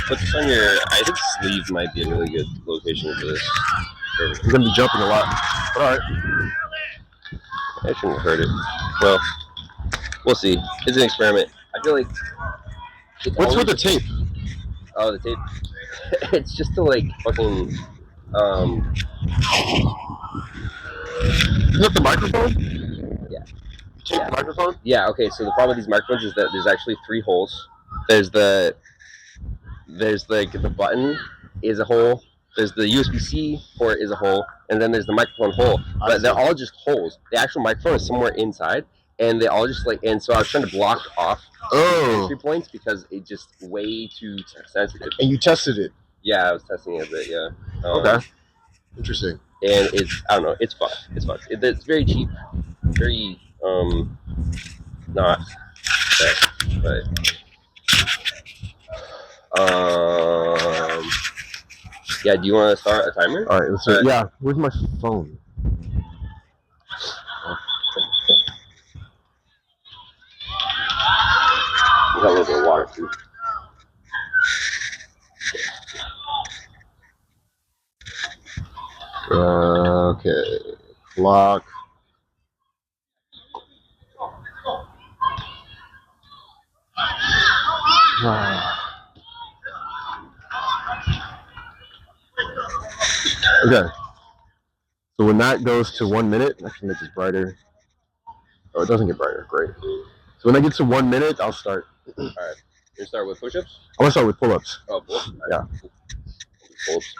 put this on your. I think sleeve might be a really good location for this. I'm gonna be jumping a lot. But all right. I shouldn't have heard it. Well, we'll see. It's an experiment. I feel like. What's with the tape? Oh, the tape. It's just to like fucking. Is that the microphone? Yeah. You tape the microphone? Yeah. Okay. So the problem with these microphones is that there's actually 3 holes. There's like the button is a hole. There's the USB-C port is a hole, and then there's the microphone hole. But they're all just holes. The actual microphone is somewhere inside, and they all just like. And so I was trying to block off entry points because it's just way too sensitive. And you tested it? Yeah, I was testing it a bit. Yeah. Okay. Interesting. And it's I don't know. It's fun. It's fun. It's very cheap. Very not best, but yeah. Do you want to start a timer? All right. Let's see. Yeah. Where's my phone? We got a little bit of water too. Okay. Clock. Okay. So when that goes to 1 minute, I can make this brighter. Oh, it doesn't get brighter. Great. So when I get to 1 minute, I'll start. All right. You start with push-ups? I'm gonna start with pull-ups. Oh, pull-ups. Yeah. Pull-ups.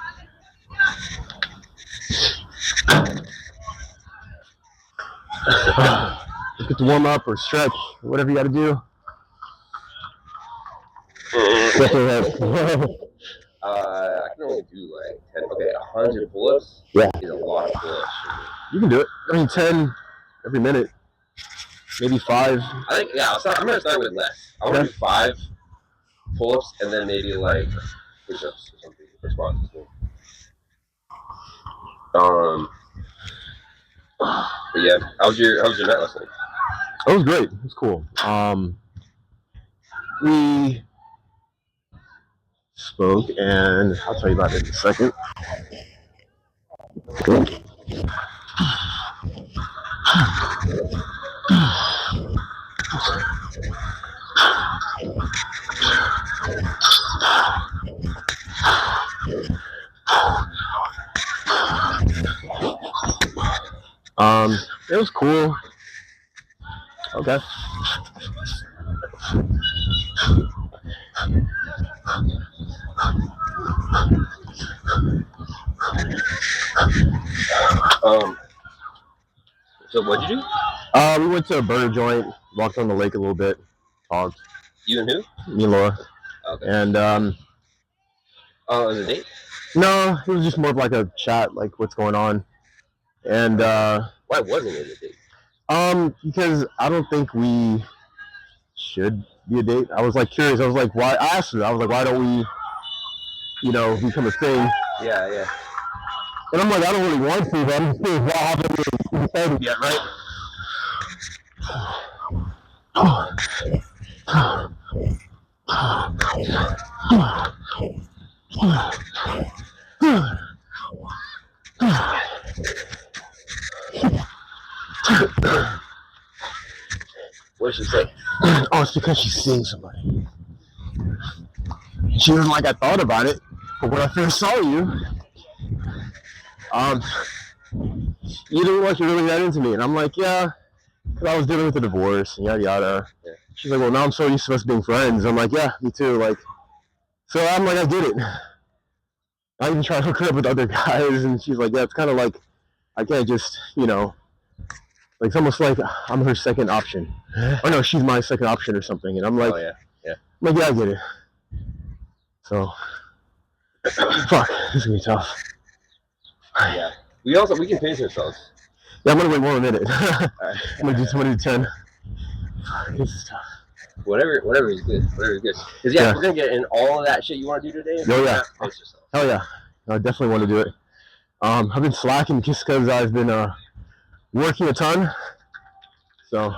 Let's get to warm up or stretch, or whatever you got to do. I can only do like 10. Okay, 100 pull-ups. Yeah. Is a lot of pull-ups. You can do it. I mean, 10 every minute. Maybe 5. I think I'm gonna start with less. I want to do 5 pull-ups and then maybe like push-ups or something for squats. But yeah, how was your night last night? It was great. It was cool. We spoke, and I'll tell you about it in a second. It was cool. Okay. So what'd you do? We went to a burger joint, walked on the lake a little bit, talked. You and who? Me and Laura. Okay. And oh, was it a date? No, it was just more of like a chat, like what's going on. And why wasn't it a date? Because I don't think we should be a date. I was like curious. I was like, why? I asked her. I was like, why don't we, become a thing? Yeah. And I'm like, I don't really want to, but I'm just curious what happened when we started yet, right? What did she say? Oh, it's because she's seeing somebody. She was like, I thought about it, but when I first saw you, you didn't look like you really got into me. And I'm like, yeah, because I was dealing with a divorce and yada yada. Yeah. She's like, well, now I'm so used to us being friends. I'm like, yeah, me too. Like, so I'm like, I get it. I even tried to hook her up with other guys, and she's like, yeah, it's kind of like, I can't just, like, it's almost like I'm her second option. Or no, she's my second option or something. And I'm like, oh, yeah. I'm like, yeah, I get it. So, fuck, this is gonna be tough. Yeah. We can pace ourselves. Yeah, I'm gonna wait 1 minute. Right. I'm gonna do 20 to 10. This is tough. Whatever is good. Because we're gonna get in all of that shit you want to do today. Oh yeah. Hell yeah. I definitely want to do it. I've been slacking just because I've been working a ton. So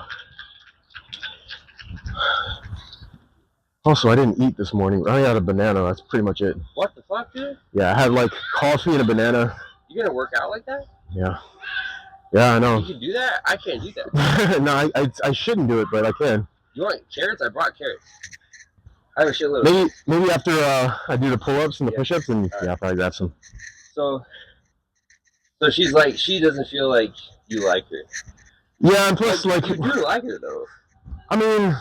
Also, I didn't eat this morning. I only had a banana. That's pretty much it. What the fuck, dude? Yeah, I had like coffee and a banana. You gonna work out like that? Yeah. Yeah, I know. You can do that? I can't do that. No, I shouldn't do it, but I can. You want carrots? I brought carrots. I have a shitload. Maybe after I do the pull-ups and the push-ups, and right. I'll probably grab some. So she's like, she doesn't feel like you like her. Yeah, and plus, like you do like her though. I mean,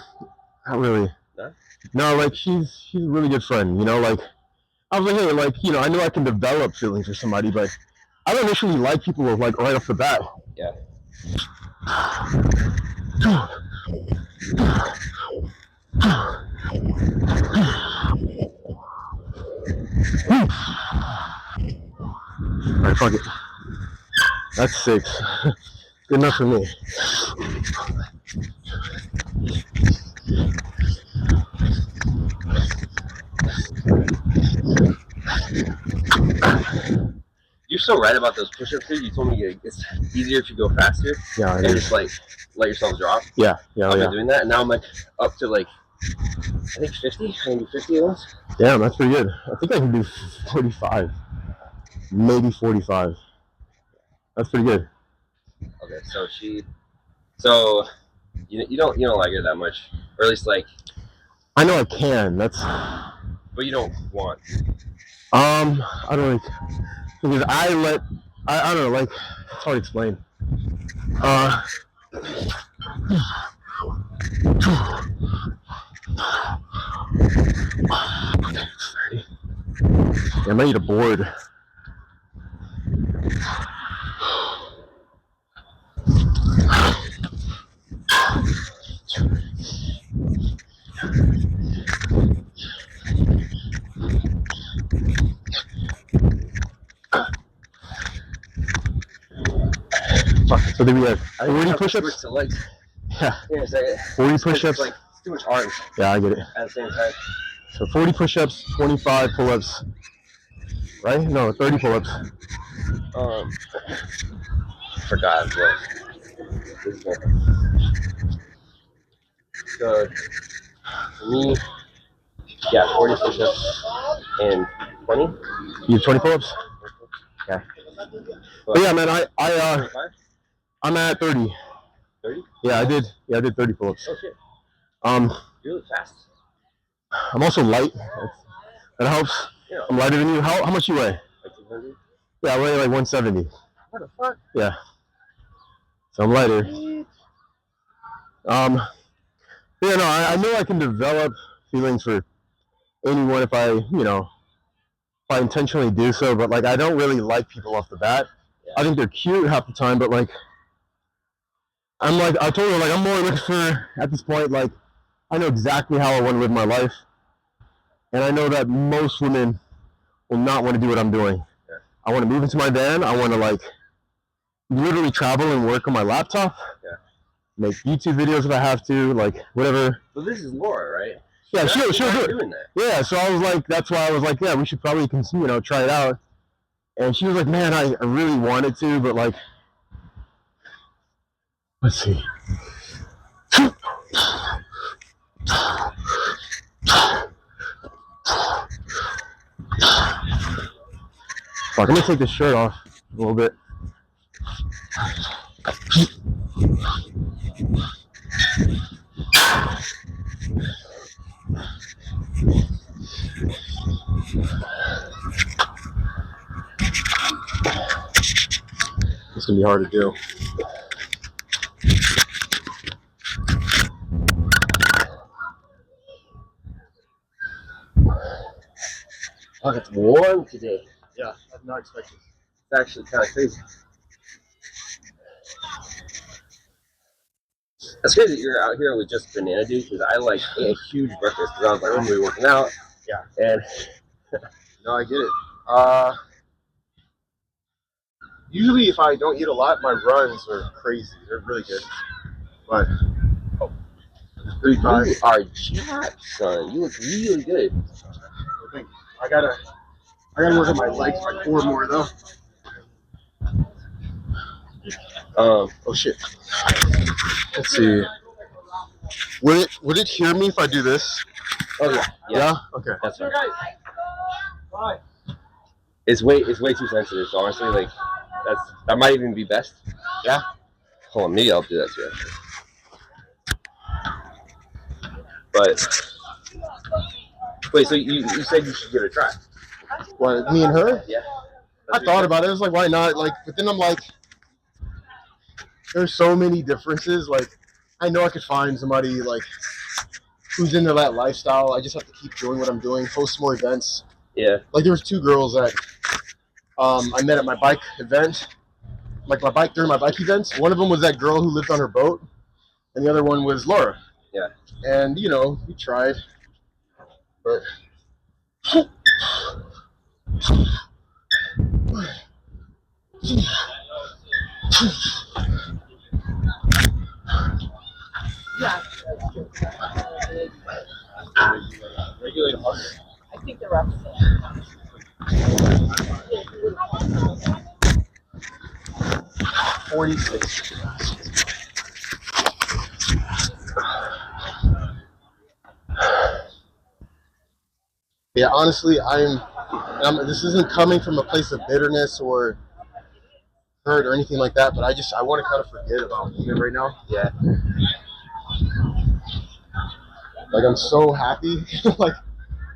not really. No? No, like she's a really good friend. You know, like I was like, hey, like I know I can develop feelings for somebody, but I don't initially like people like right off the bat. Yeah. Alright, fuck it. That's 6. Good enough for me. You're so right about those push-ups, dude. You told me it's easier if you go faster. Yeah, and just like let yourself drop. Yeah. I've been doing that, and now I'm like up to like I think 50. I can do 50 of those. Yeah, that's pretty good. I think I can do 45, maybe 45. That's pretty good. Okay, so you don't like her that much, or at least like. I know I can. But you don't want. I don't like because I don't know, like it's hard to explain. Yeah, I might need a board. So then we have 40 push-ups. Yeah. 40 push-ups. Like it's too much arms. Yeah, I get it. At the same time. So 40 push-ups, 25 pull-ups. Right? No, 30 pull-ups. Forgot. So for me, yeah, 40 push-ups and 20. You have 20 pull-ups? Yeah. But yeah, man, I'm at 30. 30? Yeah, I did 30 pull-ups. Oh shit. You're really fast. I'm also light. That helps. Yeah. I'm lighter than you. How much you weigh? Like 200? Yeah, I weigh like 170. What the fuck? Yeah. So I'm lighter. Yeah, no, I know I can develop feelings for anyone if I intentionally do so, but like I don't really like people off the bat. Yeah. I think they're cute half the time, but like I told her, like I'm more looking for, at this point, like I know exactly how I want to live my life, and I know that most women will not want to do what I'm doing. Yeah. I want to move into my van. I want to like literally travel and work on my laptop. Yeah. Make YouTube videos if I have to, like whatever. But this is Laura, right? Yeah, she'll do it. Doing that. Yeah, so I was like, that's why I was like, yeah, we should probably try it out. And she was like, man, I really wanted to, but like, let's see. Fuck, I'm gonna take this shirt off a little bit. It's gonna be hard to do. Oh, it's warm today. Yeah, I did not expect it. It's actually kind of crazy. That's crazy that you're out here with just banana, dude, because I like ate a huge breakfast because I was like, I'm going to be working out. Yeah. And no, I get it. Usually if I don't eat a lot, my runs are crazy. They're really good. But, 35. You are jacked, son. You look really good. I gotta work on my legs, my core more though. Oh shit. Let's see. Would it hear me if I do this? Oh yeah, Yeah. Okay. that's right. It's way too sensitive. So honestly, like that might even be best. Yeah. Hold on, maybe I'll do that too. Actually. But wait, so you said you should give it a try? What? Me and her? Yeah. I thought about it. I was like, why not? Like, but then I'm like, there's so many differences. Like, I know I could find somebody like who's into that lifestyle. I just have to keep doing what I'm doing, host more events. Yeah. Like, there was 2 girls that I met at my bike event. Like during my bike events. One of them was that girl who lived on her boat, and the other one was Laura. Yeah. And you know, we tried, but Yeah. Regulate harder. I think the refs. 46. Yeah, honestly, this isn't coming from a place of bitterness or hurt or anything like that, but I want to kind of forget about it right now. Yeah. Like, I'm so happy, like,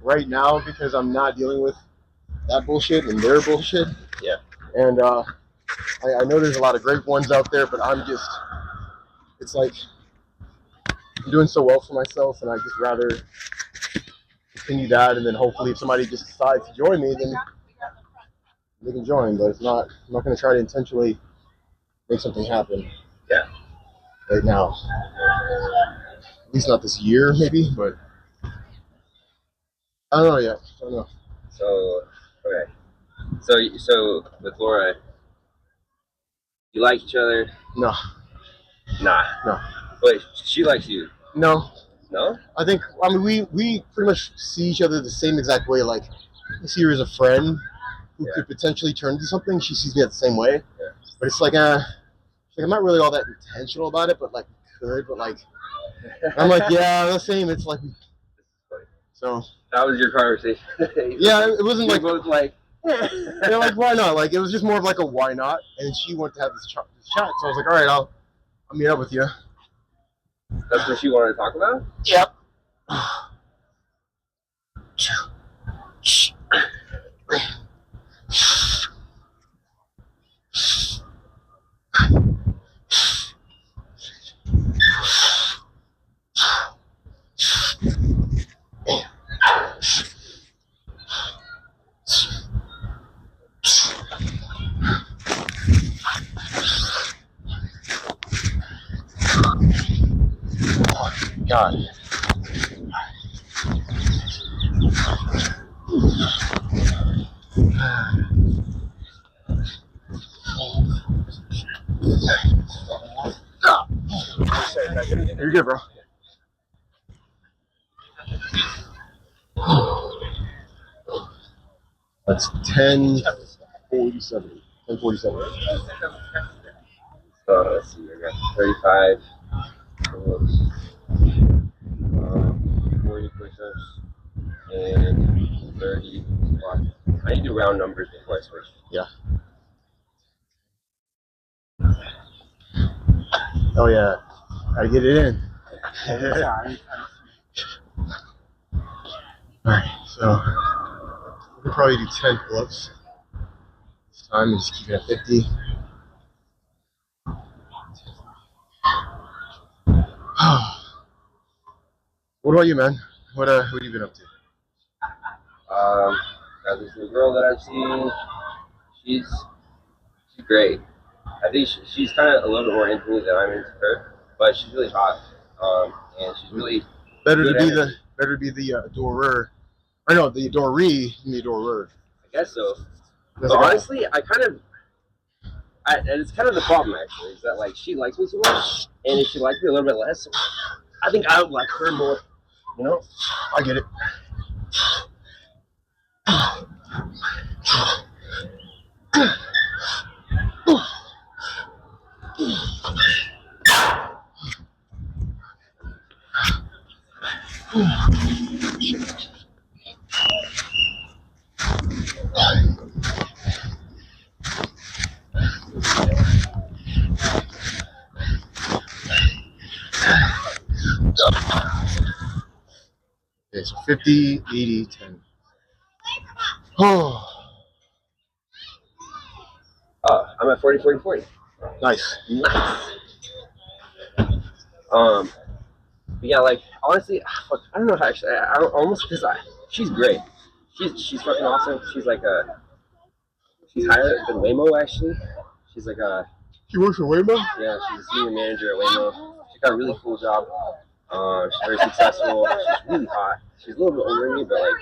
right now because I'm not dealing with that bullshit and their bullshit. Yeah. And I know there's a lot of great ones out there, but it's like I'm doing so well for myself, and I just rather continue that, and then hopefully if somebody just decides to join me, then they can join. But if not, I'm not going to try to intentionally make something happen. Yeah. Right now. At least not this year, maybe, but I don't know yet. I don't know. So okay. So with Laura, you like each other? No. Nah. No. Wait, she likes you? No. No? I mean, we pretty much see each other the same exact way. Like, I see her as a friend who could potentially turn into something. She sees me the same way. Yeah. But it's like, I'm not really all that intentional about it, but like, could, but like, I'm like, yeah, the same. It's like, so. That was your conversation. Yeah, it wasn't You're like, both like, yeah, like, why not? Like, it was just more of like a why not. And she wanted to have this chat. So I was like, all right, I'll meet up with you. That's what she wanted to talk about? Yep. God. You're good, bro. That's 10:47. 10:47. Let's see, I got 35. 40 push-ups and 30 squats. I need to round numbers before I switch. Yeah. Oh yeah. Gotta get it in. Alright, so we could probably do 10 pull-ups this time and just keep it at 50. What about you, man? What have you been up to? Got this new girl that I've seen. She's great. I think she's kind of a little bit more into me than I'm into her, but she's really hot. And she's really Better good to be energy. the adorer. Or no, the adoree than the adorer. I guess so. That's But like, honestly, and it's kind of the problem actually, is that like she likes me so much, and if she liked me a little bit less, I think I would like her more. You know? I get it. Okay, so 50, 80, 10. Oh, I'm at 40, 40, 40. nice. But yeah, like honestly, fuck, I don't know how actually. I don't, almost because she's great. She's fucking awesome. She's like she's higher than Waymo actually. She's like She works for Waymo? yeah, she's a senior manager at Waymo. She got a really cool job. She's very successful. She's really hot. She's a little bit older than me, but like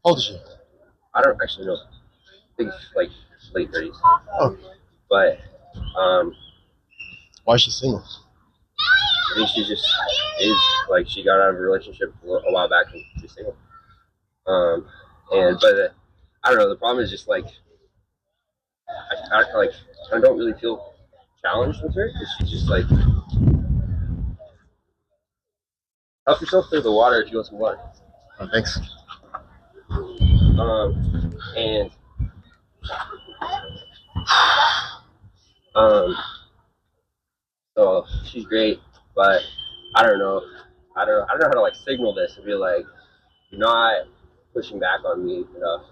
How old is she? I don't actually know. I think like late 30s. Oh. But Why is she single? I think she just is like she got out of a relationship a while back and she's single. And but I don't know. The problem is just like I don't really feel challenged with her because she's just like help yourself through the water if you want some water. Oh, thanks. And so she's great, but I don't know. I don't know how to like signal this and be like, you're not pushing back on me enough.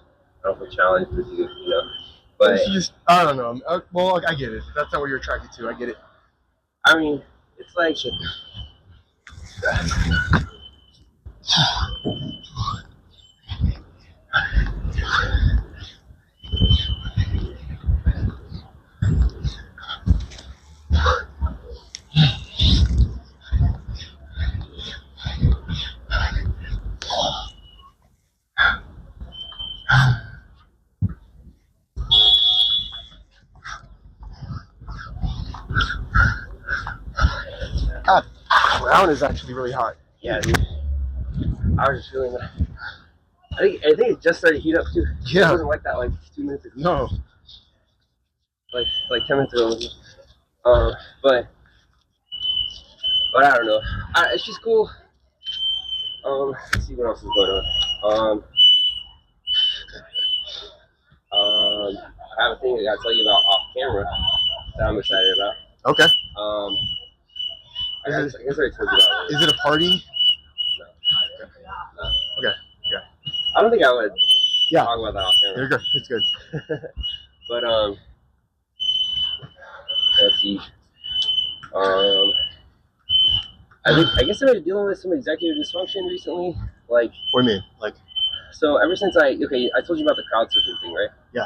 I don't feel challenged with you, you know. But She just, I don't know. Well, I get it. That's not what you're attracted to. I get it. I mean, it's like God, brown is actually really hot. yeah, dude. I was just feeling that. I think it just started to heat up too. Yeah. It wasn't like that like 2 minutes ago. No. Like 10 minutes ago. But I don't know. She's cool. Let's see what else is going on. I have a thing I gotta tell you about off camera that I'm excited about. Okay. I guess I already told you about it. Is it a party? No. Okay. I don't think I would Yeah. talk about that off camera. You're good. It's good. But let's see. I guess I've been dealing with some executive dysfunction recently. Like, What do you mean? Like, so ever since I told you about the crowdsourcing thing, right? Yeah.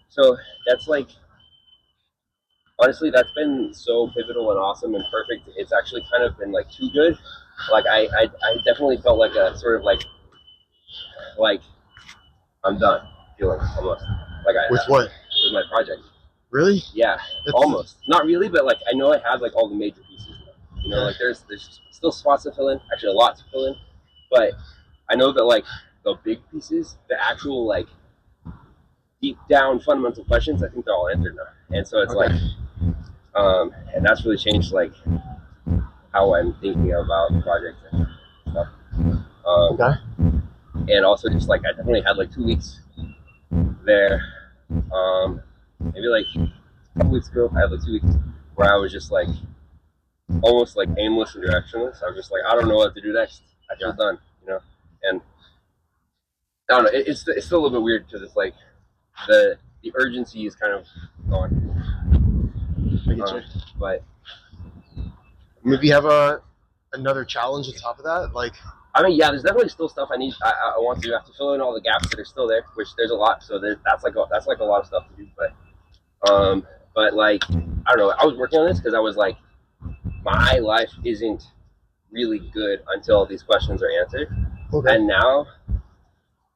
So that's like, honestly, that's been so pivotal and awesome and perfect. It's actually kind of been like too good. Like I definitely felt like a sort of like I'm done feeling almost. Like with what? With my project. Really? Yeah, almost. Not really, but like I know I have like all the major pieces. You know, like there's still spots to fill in. Actually, a lot to fill in, but I know that like the big pieces, the actual like deep down fundamental questions, I think they're all answered now. And so it's Okay. like, and that's really changed like how I'm thinking about the project and stuff. Okay. And also just like I definitely had like 2 weeks there. Maybe like a couple weeks ago, I had like 2 weeks where I was just like almost like aimless and directionless. I was just like, I don't know what to do next. I feel done, you know. And I don't know. It's still a little bit weird because it's like the urgency is kind of gone. I get you. But Maybe have another challenge on top of that. Like, I mean, yeah, there's definitely still stuff I want to do. I have to fill in all the gaps that are still there, which there's a lot. So that's like a lot of stuff to do. But like I don't know. I was working on this because I was like, my life isn't really good until these questions are answered. okay. And now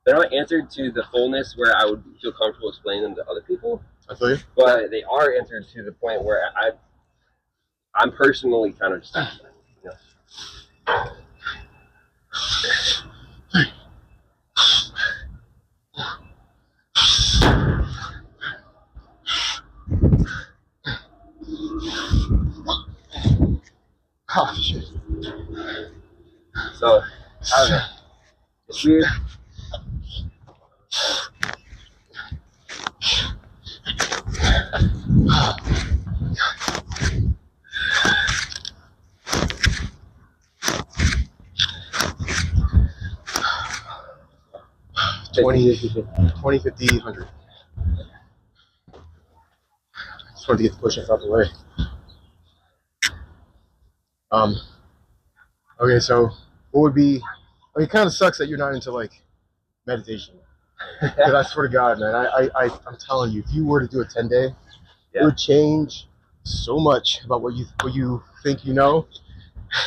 they're not answered to the fullness where I would feel comfortable explaining them to other people. I feel you. But they are answered to the point where I'm personally kind of just, you know. Oh shit. So I don't know. It's weird. $20, $20, $50, $100. Just wanted to get the push-ups out the way. Okay, so what would be? I mean, it kind of sucks that you're not into like meditation. Because I swear to God, man, I'm telling you, if you were to do a 10-day, it would change so much about what you think you know.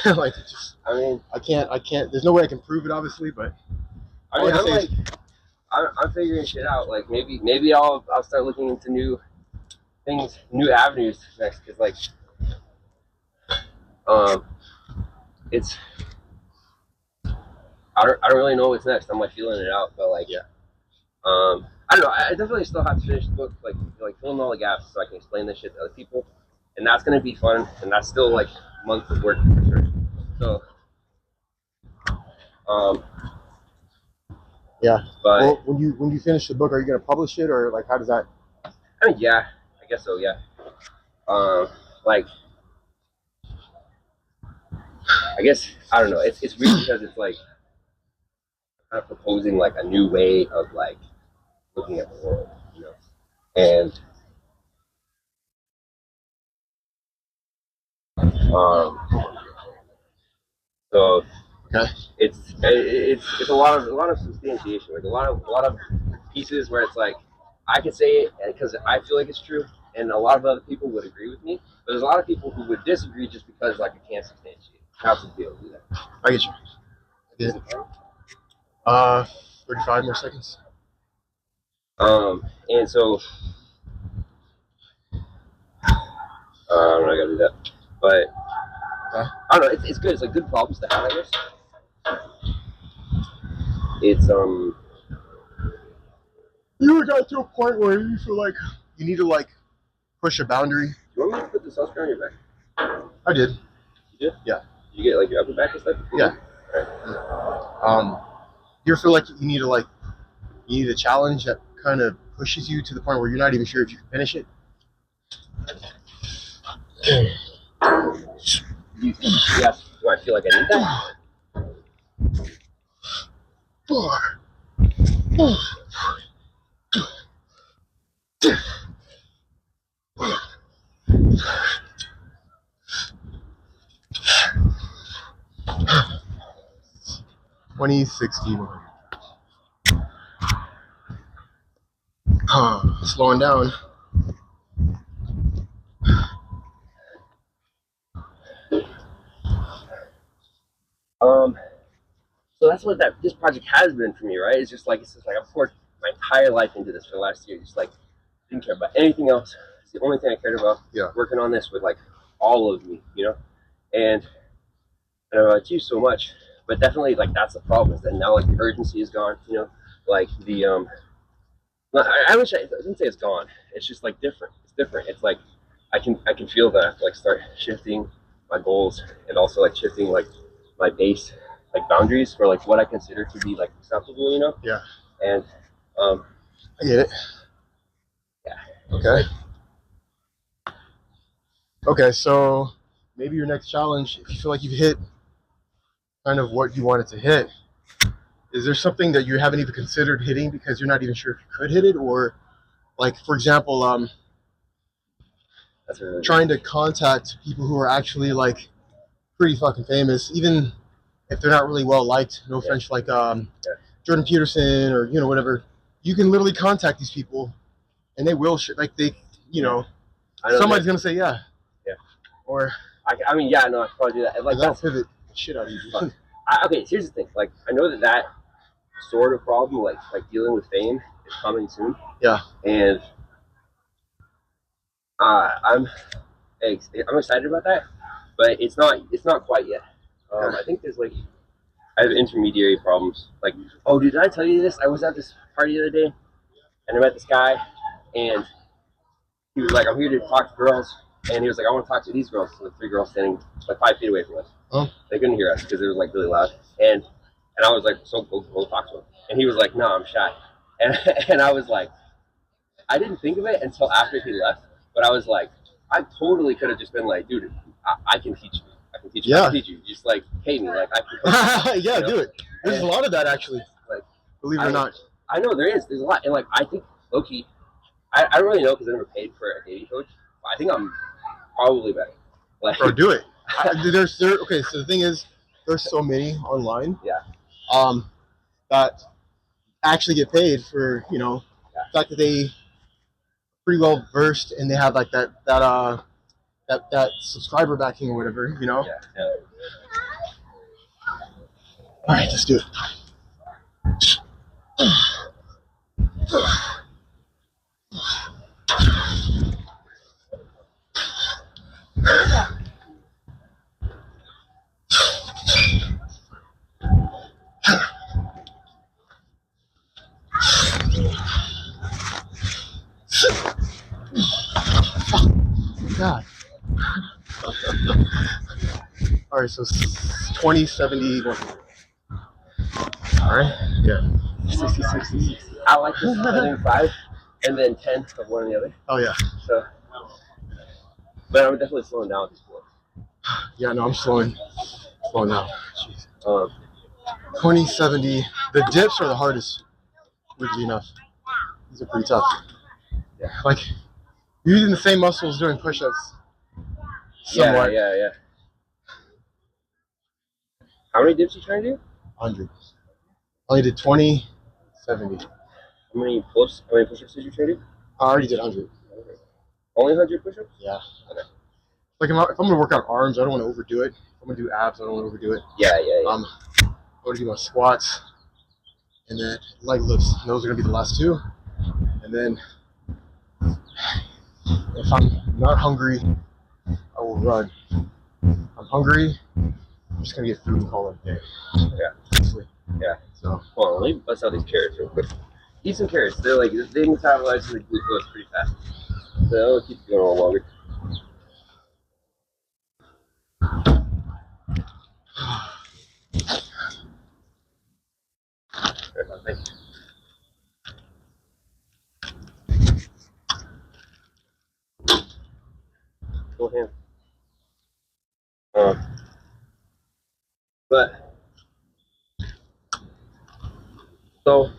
Like, it just, I mean, I can't. There's no way I can prove it, obviously, but I mean, I'm figuring shit out. Like maybe I'll start looking into new things, new avenues next. Cause like, it's I don't really know what's next. I'm like feeling it out, but like I don't know. I definitely still have to finish the book, like fill in all the gaps so I can explain this shit to other people, and that's gonna be fun. And that's still like months of work for sure. So, yeah. But well, when you finish the book, are you gonna publish it, or like how does that? I mean, yeah, I guess so. Yeah. Like, I guess I don't know. It's weird because it's like kind of proposing like a new way of like looking at the world, you know, and so Okay. it's a lot of substantiation, like a lot of pieces where it's like I can say it because I feel like it's true, and a lot of other people would agree with me, but there's a lot of people who would disagree just because like I can't substantiate. How to be able to do that? I get you. I get it. 35 more seconds. And so I'm not gonna do that, but I don't know. It's good. It's like good problems to have, I guess. It's You ever got to a point where you feel like you need to like push a boundary? You want me to put the sunscreen on your back? I did. You did? Yeah. You get like your upper back and stuff? Yeah. Right. You ever feel like you need a challenge that kind of pushes you to the point where you're not even sure if you can finish it? Yes. Do I feel like I need that? 4. 2061. Slowing down. So that's what this project has been for me, right? It's just like I've poured my entire life into this for the last year. Just like didn't care about anything else. It's the only thing I cared about. Yeah. Working on this with like all of me, you know, and I know it's used so much, but definitely like that's the problem is that now like the urgency is gone, you know, like the I wish I didn't say it's gone. It's just like different. It's different. It's like I can feel that like start shifting my goals and also like shifting like my base like boundaries for like what I consider to be like acceptable, you know? Yeah. And I get it. Yeah. Okay. Okay, so maybe your next challenge, if you feel like you've hit kind of what you wanted to hit, is there something that you haven't even considered hitting because you're not even sure if you could hit it? Or like, for example, that's really trying to contact people who are actually like pretty fucking famous, even if they're not really well liked, no offense, like Jordan Peterson or, you know, whatever. You can literally contact these people and they will, like they, you know, somebody's going to say, yeah. Yeah. Or, I mean, yeah, no, I could probably do that. Like, that'll pivot the shit out of you. Okay, here's the thing. Like, I know that sort of problem, like dealing with fame, is coming soon. Yeah. And I'm excited about that, but it's not quite yet. I think there's like I have intermediary problems. Like, oh, dude, did I tell you this? I was at this party the other day, and I met this guy, and he was like, "I'm here to talk to girls," and he was like, "I want to talk to these girls." So the 3 girls standing like 5 feet away from us. Oh. They couldn't hear us because it was like really loud, and And I was like, so go talk to him. And he was like, no, I'm shy. And and I was like, I didn't think of it until after he left. But I was like, I totally could have just been like, dude, I can teach you. I can teach you. I Yeah. can teach you. Just like pay me. Like I can coach you, Yeah, you know? do it. There's a lot of that actually. Like, Believe it or not. I know there is. There's a lot. And like I think low-key, I don't really know because I never paid for a dating coach. But I think I'm probably better. Like Bro, do it. Okay, so the thing is, there's so many online. Yeah. That actually get paid for, you know, Yeah. the fact that they pretty well versed and they have like that subscriber backing or whatever, you know. Yeah. All right, let's do it. God. All right, so 2071. All right. Yeah. 60. I like this doing 5 and then 10 of one or the other. Oh yeah. So, but I'm definitely slowing down at this point. Yeah, no, I'm slowing down. Jeez. 2070. The dips are the hardest, weirdly enough. These are pretty tough. Yeah. Like, you're using the same muscles doing push-ups. Somewhat. Yeah. How many dips you trying to do? 100. Only did 20, 70. How many push-ups did you try to do? I already did 100. Only 100 push-ups? Yeah. Okay. Like, if I'm going to work out arms, I don't want to overdo it. If I'm going to do abs, I don't want to overdo it. Yeah. I'm going to do my squats and then leg lifts. And those are going to be the last two. And then if I'm not hungry, I will run. If I'm hungry, I'm just going to get food and call it a day. Yeah. Honestly. Yeah. So, Hold on, let me bust out these carrots real quick. Eat some carrots. They're like, they metabolize the glucose pretty fast. So it'll keep you going a little longer. Thank you. Go ahead. But so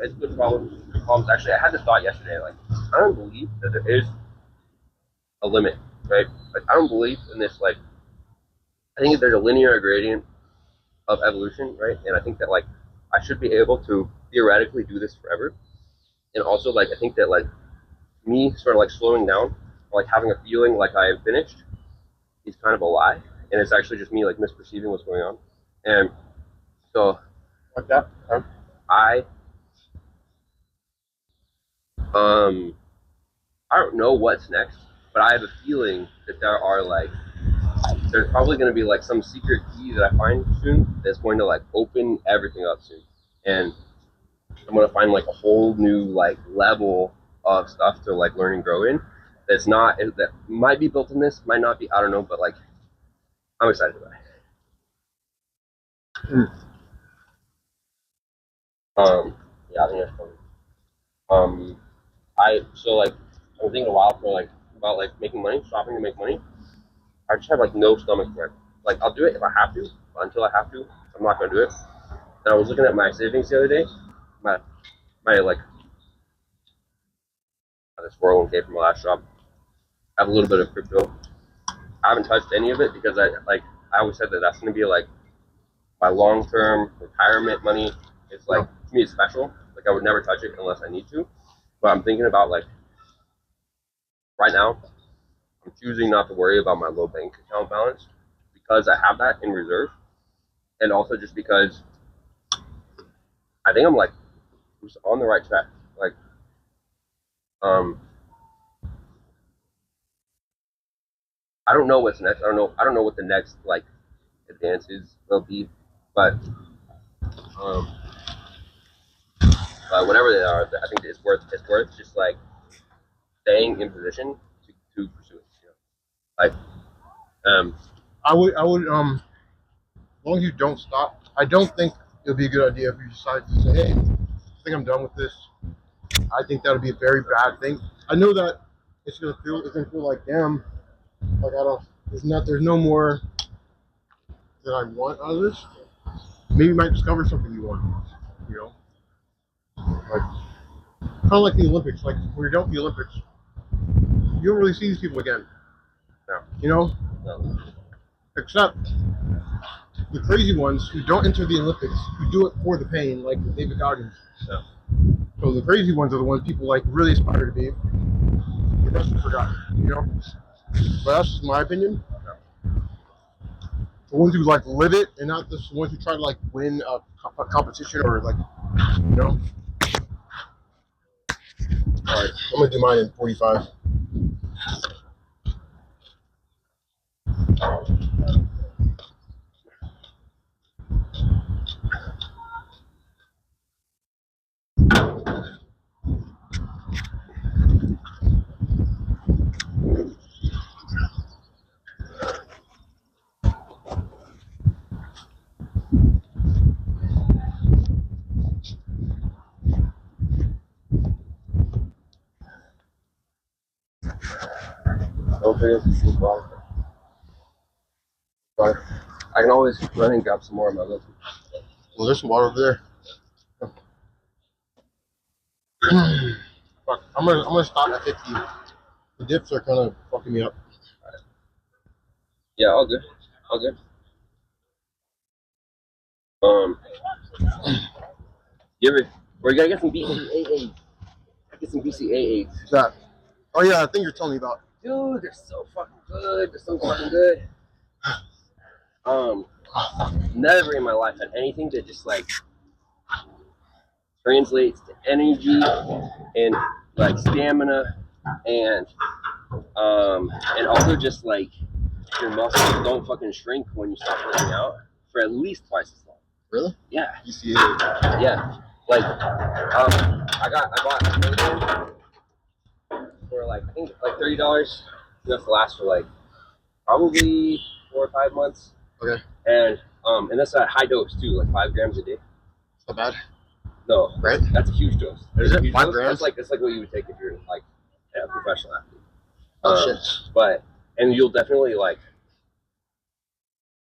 it's good problems. Actually, I had this thought yesterday. Like, I don't believe that there is a limit, right? Like, I don't believe in this. Like, I think there's a linear gradient of evolution, right? And I think that like I should be able to theoretically do this forever. And also, like, I think that like me sort of like slowing down, like having a feeling like I have finished, is kind of a lie, and it's actually just me like misperceiving what's going on. And so, like that. I don't know what's next, but I have a feeling that there's probably going to be like some secret key that I find soon that's going to like open everything up soon, and I'm going to find like a whole new like level of stuff to like learn and grow in. That might be built in this, might not be. I don't know, but like I'm excited about it. Yeah, I think that's funny. I'm thinking a while about like making money, shopping to make money. I just have like no stomach for it. Like I'll do it if I have to, but until I have to, I'm not gonna do it. And I was looking at my savings the other day, my like this 401k from my last job. I have a little bit of crypto. I haven't touched any of it because I always said that that's gonna be like my long-term retirement money. It's like to me it's special. Like I would never touch it unless I need to. But I'm thinking about like right now, I'm choosing not to worry about my low bank account balance because I have that in reserve, and also just because I think I'm like just on the right track. Like, I don't know what's next. I don't know what the next like advances will be, but whatever they are, I think it's worth just like staying in position to pursue it. You know? Like, I would long as you don't stop, I don't think it would be a good idea if you decide to say, hey, I think I'm done with this. I think that would be a very bad thing. I know that it's gonna feel like, damn, like there's no more that I want out of this. Maybe you might discover something you want, you know? Like, kind of like the Olympics. Like, when you're done with the Olympics, you don't really see these people again. No. You know? No. Except the crazy ones who don't enter the Olympics, who do it for the pain, like David Goggins. No. So the crazy ones are the ones people like really aspire to be. The rest are forgotten, you know? But that's just my opinion. The ones who like live it and not the ones who try to like win a competition or like, you know? Alright, I'm gonna do mine in 45. Don't forget to sleep well. But I can always run and grab some more of my little. Well, there's some water over there. Fuck, I'm gonna stop at 50. The dips are kind of fucking me up. Yeah, all good. All good. You ever? Or you gotta get some BCAAs. Get some BCAAs. What's that? Oh yeah, I think you're telling me about. Dude, they're so fucking good. They're so fucking good. Never in my life had anything that just like translates to energy and like stamina and also just like your muscles don't fucking shrink when you stop working out for at least twice as long. Really? Yeah. BCA. Yeah. Like I bought a program for like I think like $30. Enough to last for like probably 4 or 5 months. Okay. And that's a high dose too, like 5 grams a day. It's not bad. No, Right? That's a huge dose. Is it Huge 5 dose. grams? That's like what you would take if you're like a professional athlete. Oh shit. But you'll definitely like.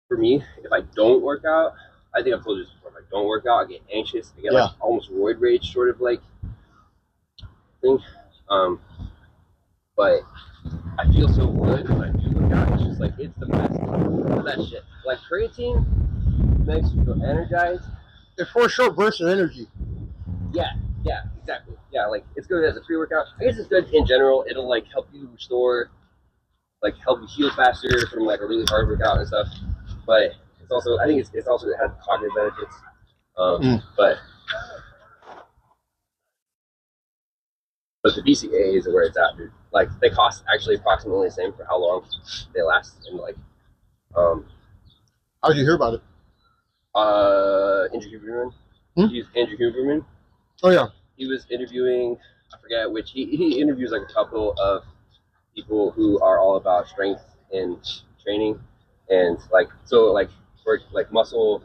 For me, if I don't work out, I think I've told you this before. If I don't work out, I get anxious. I get like almost roid rage sort of like thing. But I feel so good when I do work out. It's just like it's the best of that shit. Like creatine makes you feel energized. It's for a short burst of energy. Yeah, exactly. Yeah, like it's good as a pre-workout. I guess it's good in general. It'll like help you restore, like help you heal faster from like a really hard workout and stuff. But it's also, I think it's also it has cognitive benefits. But the BCA is where it's at, dude. Like they cost actually approximately the same for how long they last, and like, How'd you hear about it? Andrew Huberman. He's Andrew Huberman. Oh yeah. He was interviewing, I forget which. He interviews like a couple of people who are all about strength and training, and like so like for like muscle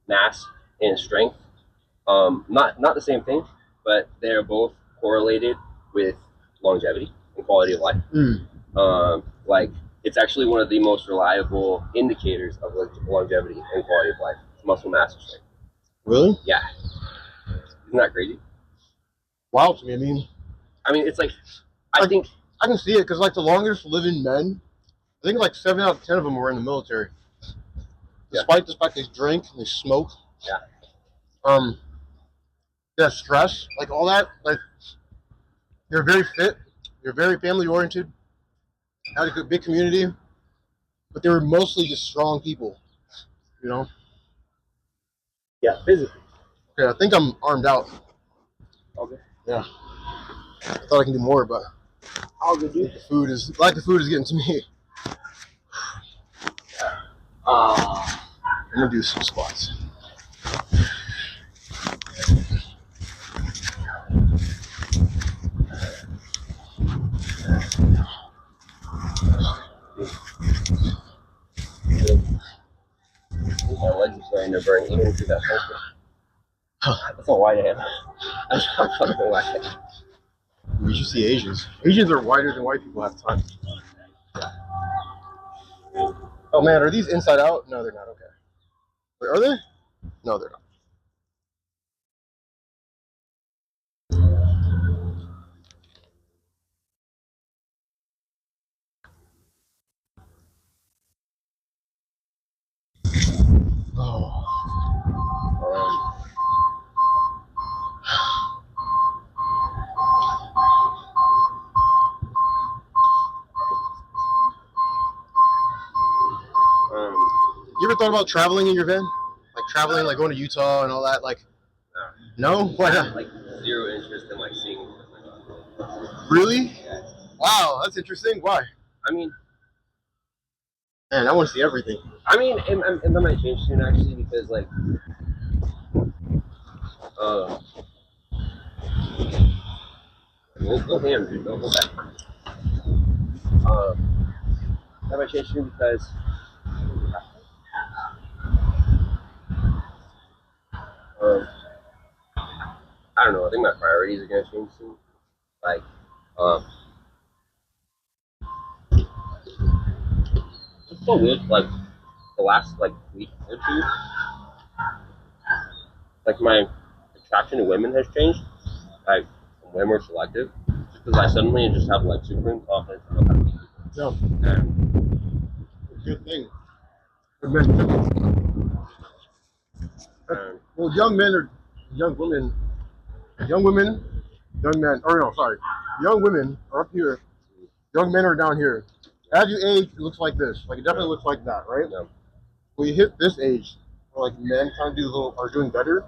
mass and strength. Not the same thing, but they're both correlated with longevity and quality of life. Like it's actually one of the most reliable indicators of like longevity and quality of life. It's muscle mass and strength. Really? Yeah. Isn't that crazy? Wow to me. I mean, it's like I think I can see it because like the longest living men, I think like 7 out of 10 of them were in the military. Despite the fact they drink and they smoke. Yeah. That stress, like all that, like they're very fit, they're very family oriented, had a good big community, but they were mostly just strong people, you know. Yeah, physically. Okay, I think I'm armed out. Okay. Yeah. I thought I can do more, but all good, dude. Lack of food is getting to me. I'm gonna do some squats. My end up burning even through that sunscreen. That's not white I am. That's not fucking white. You should see Asians. Asians are whiter than white people half the time. Oh man, are these inside out? No, they're not. Okay. Wait, are they? No, they're not. Oh. You ever thought about traveling in your van? Like traveling, like going to Utah and all that? Like, no? Why I not? have like zero interest in like seeing. Really? Wow, that's interesting. Why? I mean, Man, I want to see everything. and that might change soon actually because like, go ham, dude. Don't go back. That might change soon because I don't know. I think my priorities are gonna change soon. Like, it's so weird. Like the last like week or two, like my attraction to women has changed. Like I'm way more selective because I suddenly just have like supreme confidence in how to meet people. No, And, good thing. Good men. Well, young men or young women, young women, young men, or no, sorry, young women are up here, young men are down here. As you age, it looks like this. Like it definitely looks like that, right? yeah. When you hit this age, where like men kind of are doing better,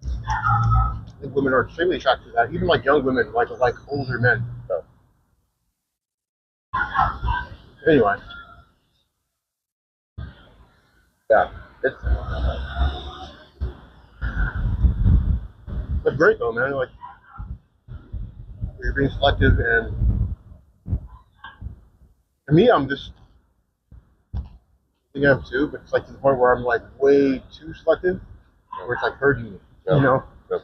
I think women are extremely attracted to that. Even like young women, like older men. So. Anyway, Yeah, it's that's great though, man. Like you're being selective, and for me, I'm just. I think I am too, but it's like to the point where I'm like way too selective, where it's like hurting me. Yeah. You know. Yeah.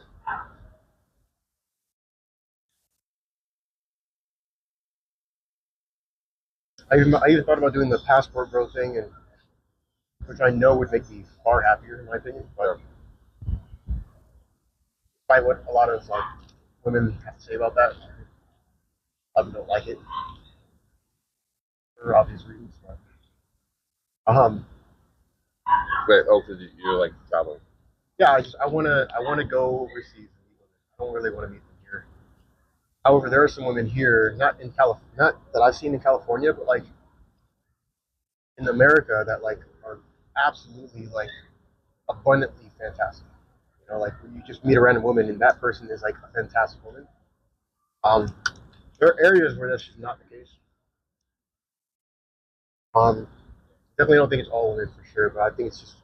I even thought about doing the passport bro thing, and which I know would make me far happier, in my opinion. But despite what a lot of like women have to say about that, I don't like it for obvious reasons. But, Wait, because you're like traveling. yeah, I wanna go overseas and meet women. I don't really want to meet them here. However, there are some women here, not that I've seen in California, but like in America that like are absolutely like abundantly fantastic. You know, like when you just meet a random woman and that person is like a fantastic woman. There are areas where that's just not the case. Definitely don't think it's all women for sure, but I think it's just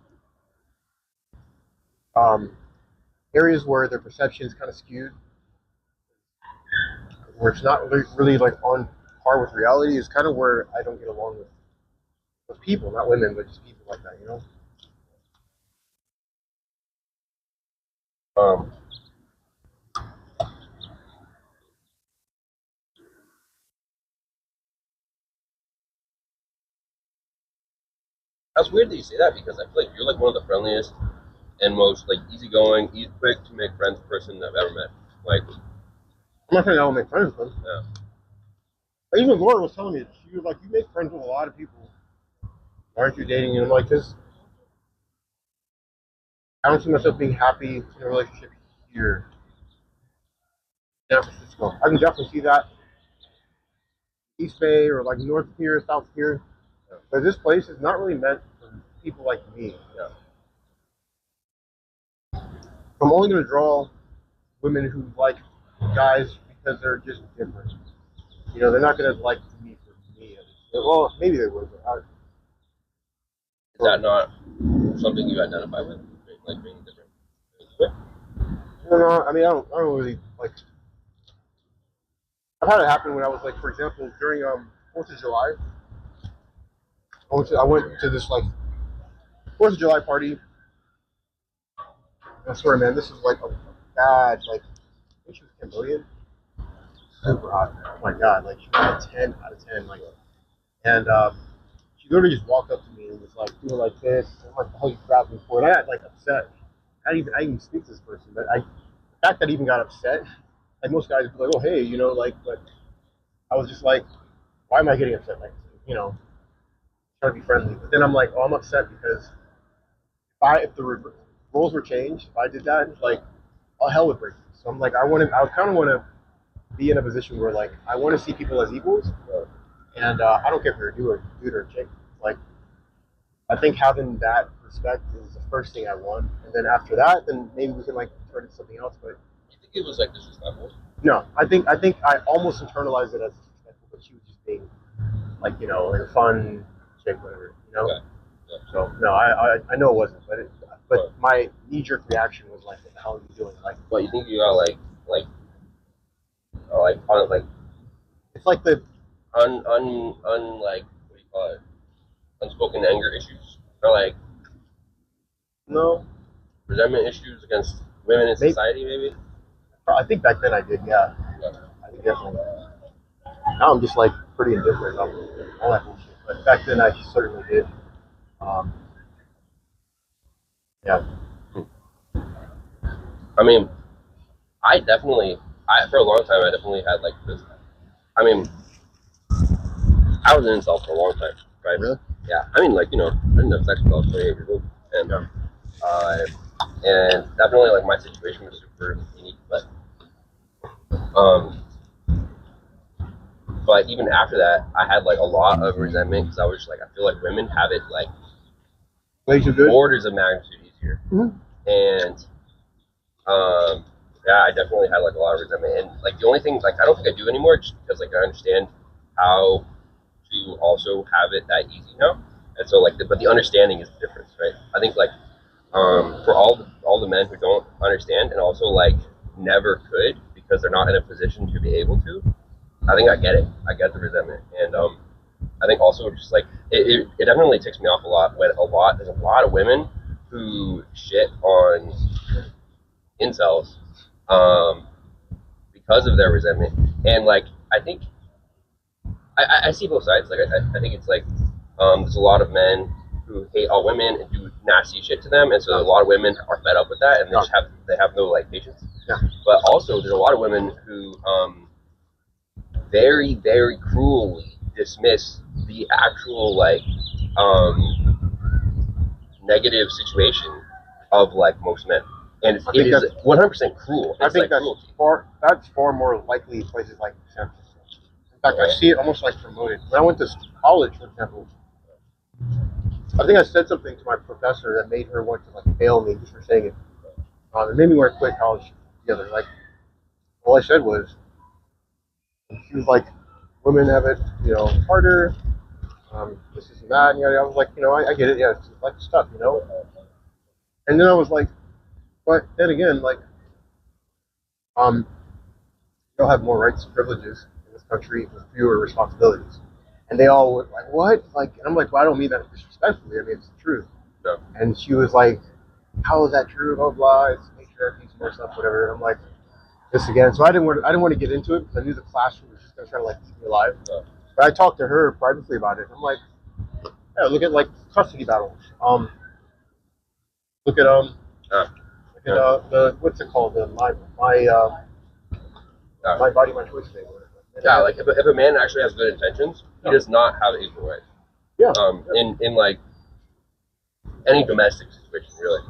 um, areas where their perception is kind of skewed, where it's not really like on par with reality, is kind of where I don't get along with people, not women, but just people like that, you know. Um, that's weird that you say that because I feel like you're like one of the friendliest and most like easygoing, quick to make friends person I've ever met. Like, I'm not saying I don't make friends with them. yeah. But even Laura was telling me, she was like, "You make friends with a lot of people. Why aren't you dating?" And I'm like, "Cause I don't see myself being happy in a relationship here in San Francisco. I can definitely see that East Bay or like North here, South here. But this place is not really meant for people like me. Yeah. I'm only going to draw women who like guys because they're just different. You know, they're not going to like me for me. Well, maybe they would, but Is that not something you identify with, like being different? I don't know. I mean, I don't really like. I've had it happen when I was like, for example, during 4th of July. I went to this like 4th of July party I swear, man, this is like a bad, like, I think she was Cambodian. Super hot. Oh my god, like she was a 10 out of 10, like, and she literally just walked up to me and was like doing like this. I'm like, the hell you grabbed me for? And I got like upset. I didn't even speak to this person, but the fact that I even got upset, like most guys would be like, oh hey, you know, like, but I was just like, why am I getting upset? Like, you know, trying to be friendly. But then I'm like, oh, I'm upset because if the roles were changed, if I did that, like, all hell would break loose. So I'm like, I kind of want to be in a position where like I want to see people as equals, and I don't care if you're a dude or a chick. Like, I think having that respect is the first thing I want, and then after that, then maybe we can like turn it to something else. But You think it was like disrespectful? no, I think I almost internalized it as disrespectful, but she was just being like, you know, like a fun chick, whatever, you know. Okay. Yeah. So no, I know it wasn't, but my knee jerk reaction was like, what the hell are you doing? Like, But you think you got like it's like the like what do you call it? Unspoken anger issues or like no. resentment issues against women in Maybe. society, maybe. I think back then I did, yeah. Yeah. I think definitely. Now I'm just like pretty indifferent about all that bullshit. But back then I certainly did. Um, yeah. I mean, for a long time I definitely had like this. I mean, I was an incel for a long time, right? Really? Yeah. I mean, like, you know, I didn't have sex until I was 28 years old, and and definitely like my situation was super unique, um, but even after that, I had like a lot of resentment because I was just like, I feel like women have it like Way too good. orders of magnitude easier, and yeah, I definitely had like a lot of resentment, and like the only thing like I don't think I do anymore just because like I understand how to also have it that easy now, and so like but the understanding is the difference, right? I think like for all the men who don't understand and also like never could because they're not in a position to be able to, I think I get it. I get the resentment, and I think also just like it definitely ticks me off a lot when there's a lot of women who shit on incels because of their resentment, and like I think I see both sides. Like I think it's like there's a lot of men who hate all women and do nasty shit to them, and so a lot of women are fed up with that, and they have no like patience. Yeah. But also, there's a lot of women who very very cruelly dismiss the actual like negative situation of like most men, and I it think is 100% cruel. I It's think like that's cruelty. that's far more likely in places like San Francisco. In fact, I Yeah. see it almost like promoted. When I went to college, for example, I think I said something to my professor that made her want to like fail me just for saying it. It made me want to quit college together. Like, all I said was, she was like, women have it, you know, harder. This and that. And I was like, you know, I get it. Yeah, it's like stuff, you know. And then I was like, but then again, like, you'll have more rights and privileges in this country with fewer responsibilities. And they all were like, what? Like, and I'm like, well, I don't mean that disrespectfully. I mean, it's the truth. No. And she was like, how is that true? Blah blah. It's matriarchy, more stuff, whatever. And I'm like, this again. So I didn't want to get into it because I knew the classroom was just gonna try to like keep me alive. Yeah. But I talked to her privately about it. I'm like, yeah, look at like custody battles. Look at the what's it called? My body, my choice thing. Yeah, like if a man actually has good intentions, he does not have equal rights. Yeah. In like any domestic situation, really.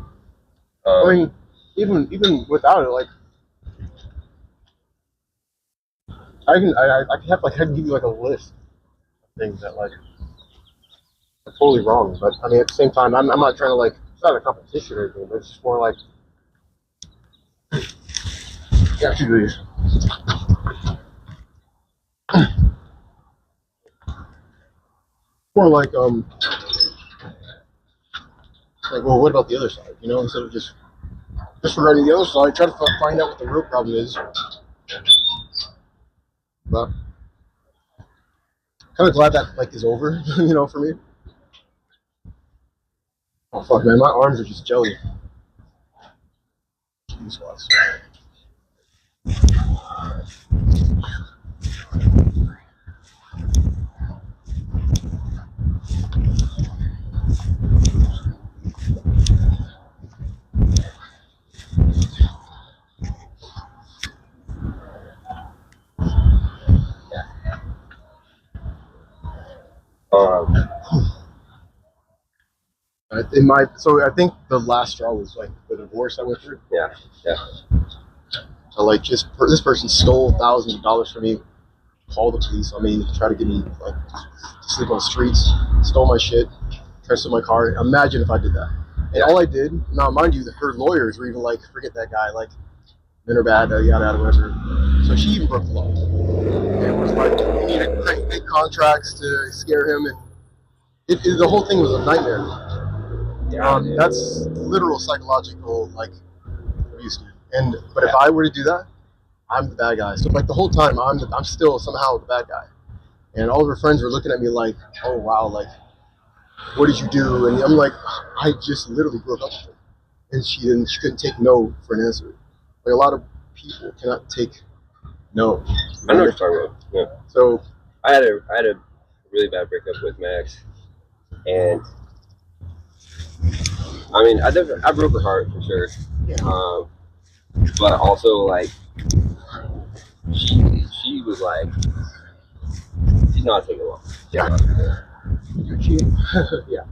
I mean, even without it, like I can give you like a list of things that like are totally wrong. But I mean, at the same time, I'm not trying to like, it's not a competition or anything, but it's just more like, yeah, please. More like like, well, what about the other side? You know, instead of just disregarding the other side, try to find out what the real problem is. But kind of glad that like is over, you know, for me. Oh fuck, man, my arms are just jelly. do squats. So I think the last straw was like the divorce I went through. Yeah. So like this person stole thousands of dollars from me, called the police on me, tried to get me like to sleep on the streets, stole my shit, tried to steal my car. Imagine if I did that. And all I did, now mind you, her lawyers were even like, forget that guy, like men are bad, yada yada, whatever. So she even broke the law. And was like, you need to create big contracts to scare him, and the whole thing was a nightmare. That's literal psychological like abuse, dude. But if I were to do that, I'm the bad guy. So like the whole time, I'm still somehow the bad guy. And all of her friends were looking at me like, oh wow, like what did you do? And I'm like, I just literally broke up with her, and she couldn't take no for an answer. Like a lot of people cannot take no. I know what you're talking about. Yeah. So I had a really bad breakup with my ex, and I mean I broke her heart for sure. But also like she was like, she's not taking long. yeah. You're cheating. Yeah.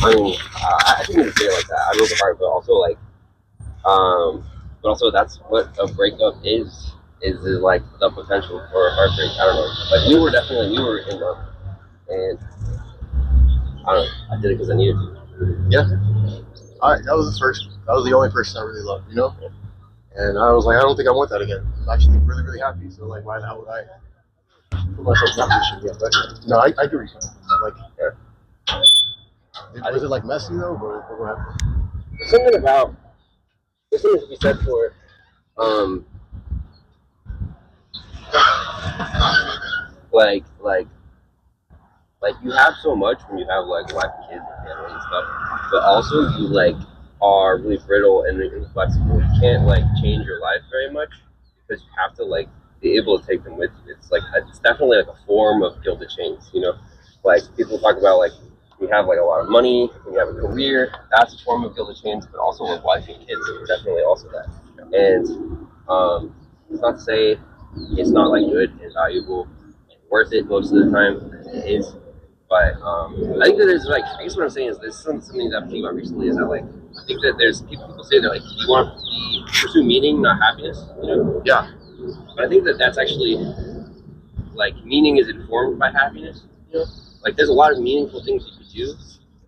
I mean, I didn't even say it like that. I broke her heart, but also that's what a breakup is like the potential for a heartbreak. I don't know. Like we were in love, and I don't know. I did it because I needed to. Yeah. That was the only person I really loved, you know? And I was like, I don't think I want that again. I'm actually really, really happy. So like, why the hell would I put myself in that position again? But no, I do respect it. Like, was it like messy though, or what happened? There's something to be said for, like you have so much when you have like wife and kids and family and stuff, but also you like are really brittle and inflexible. You can't like change your life very much because you have to like be able to take them with you. It's definitely like a form of gilded chains, you know. Like people talk about like when you have like a lot of money, when you have a career, that's a form of gilded chains, but also with wife and kids, it's definitely also that. And it's not to say it's not like good and valuable and worth it most of the time. It is. But I think that there's like, I guess what I'm saying is this is something that I'm thinking about recently is that like, I think that there's people say that like, you want to pursue meaning, not happiness, you know? Yeah. But I think that that's actually, like, meaning is informed by happiness, you know? Like, there's a lot of meaningful things you could do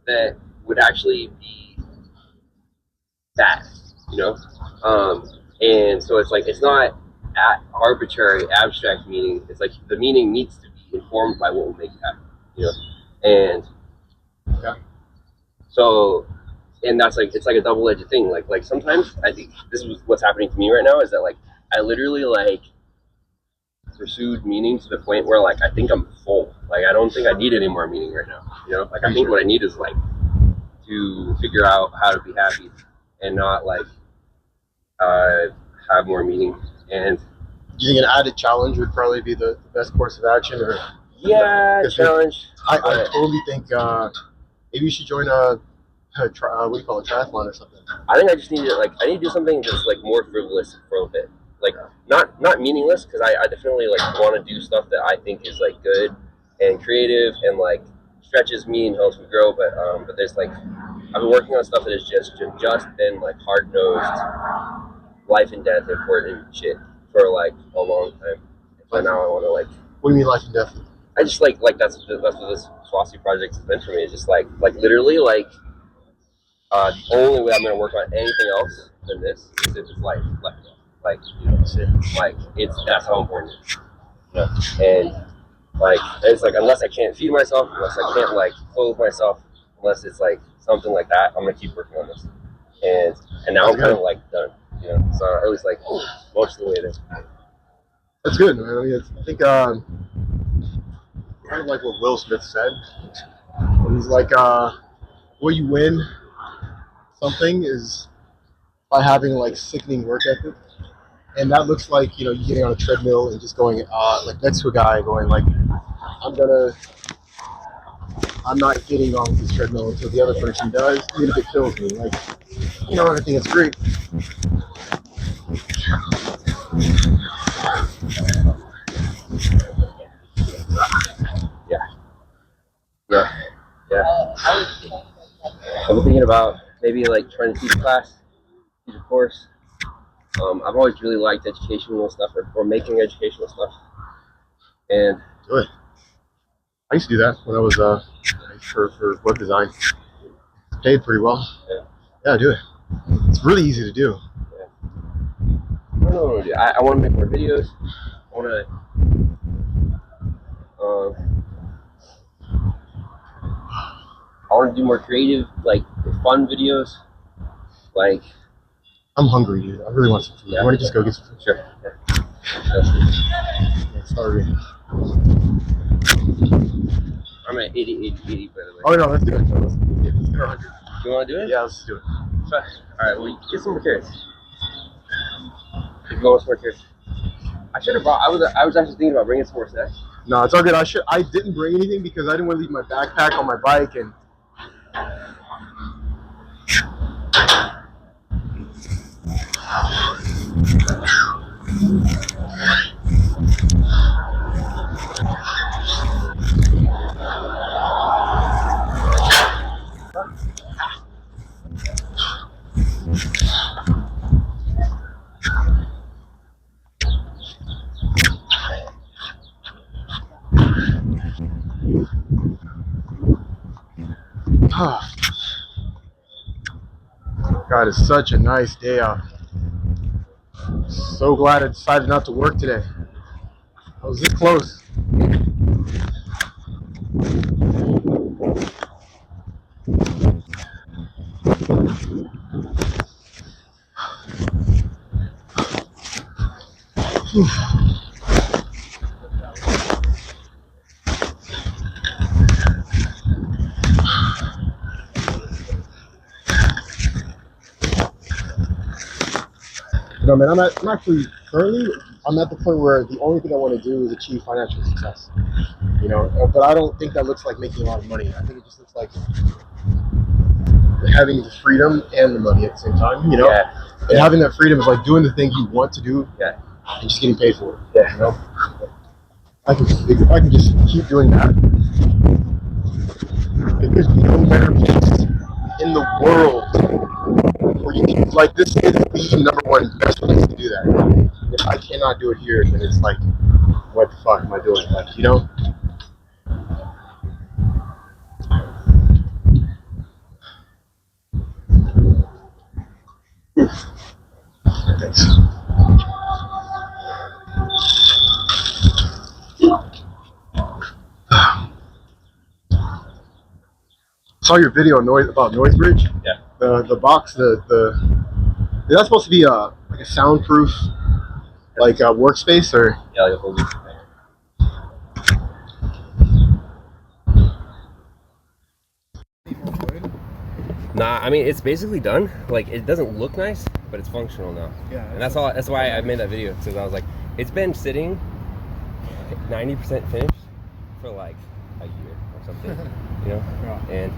that would actually be bad, you know? And so it's like, it's not arbitrary, abstract meaning. It's like the meaning needs to be informed by what will make you happy, you know? And so, and that's like, it's like a double-edged thing. Like sometimes I think this is what's happening to me right now is that like, I literally like pursued meaning to the point where like, I think I'm full. Like, I don't think I need any more meaning right now. You know, like I think what I need is like to figure out how to be happy and not like, have more meaning. And do you think an added challenge would probably be the best course of action, or? Yeah, challenge. I totally think maybe you should join what do you call it, triathlon or something. I think I just need to I need to do something that's like more frivolous for a bit, like not meaningless, because I definitely like want to do stuff that I think is like good and creative and like stretches me and helps me grow. But there's like I've been working on stuff that is just been like hard nosed, life and death important shit for like a long time. So now I want to like. What do you mean life and death? I just like that's what this Swastika project has been for me. It's just like literally like the only way I'm gonna work on anything else than this is if it's life left. Like, you know, like that's how important it is. Yeah. And like it's like unless I can't feed myself, unless I can't like clothe myself, unless it's like something like that, I'm gonna keep working on this. And now I'm kind of like done, you know. So or at least like most of the way there. That's good, man. I think kind of like what Will Smith said. He's like, what you win something is by having like sickening work ethic. And that looks like, you getting on a treadmill and just going, like next to a guy going like, I'm not getting on this treadmill until the other person does, even if it kills me. Like, I think it's great. Yeah. I've been thinking about maybe like trying to teach a class, teach a course. I've always really liked educational stuff or making educational stuff. And Do it. I used to do that when I was for web design. Paid pretty well. Yeah, do it. It's really easy to do. I don't know what I want to do. I want to make more videos. I want to. I want to do more creative, like fun videos. Like, I'm hungry, dude. I really want some food. Yeah. I want to just go get some food. sure. Yeah, sorry. I'm at 80, by the way. Oh no, let's do it. Let's get 100. You want to do it? Yeah, let's do it. All right. Well, get some more carrots. If you want some more carrots. I should have brought. I was actually thinking about bringing some more snacks. No, it's all good. I didn't bring anything because I didn't want to leave my backpack on my bike and. God, it's such a nice day out. So glad I decided not to work today. I was this close. No, man, I'm actually currently I'm at the point where the only thing I want to do is achieve financial success. But I don't think that looks like making a lot of money. I think it just looks like having the freedom and the money at the same time. Yeah. And having that freedom is like doing the thing you want to do. Yeah. And just getting paid for it. Yeah. If I can just keep doing that, there's no better place in the world where you can, like, this is the number one best place to do that. If I cannot do it here, then it's like, what the fuck am I doing? Like, Thanks. Saw your video on about Noisebridge. Yeah. The box, that's supposed to be like a soundproof, like a workspace, or Yeah, like a whole week. Nah, I mean it's basically done. Like it doesn't look nice, but it's functional now. Yeah. And that's all. That's why I made that video because I was like, it's been sitting 90% finished for like a year or something, Yeah. And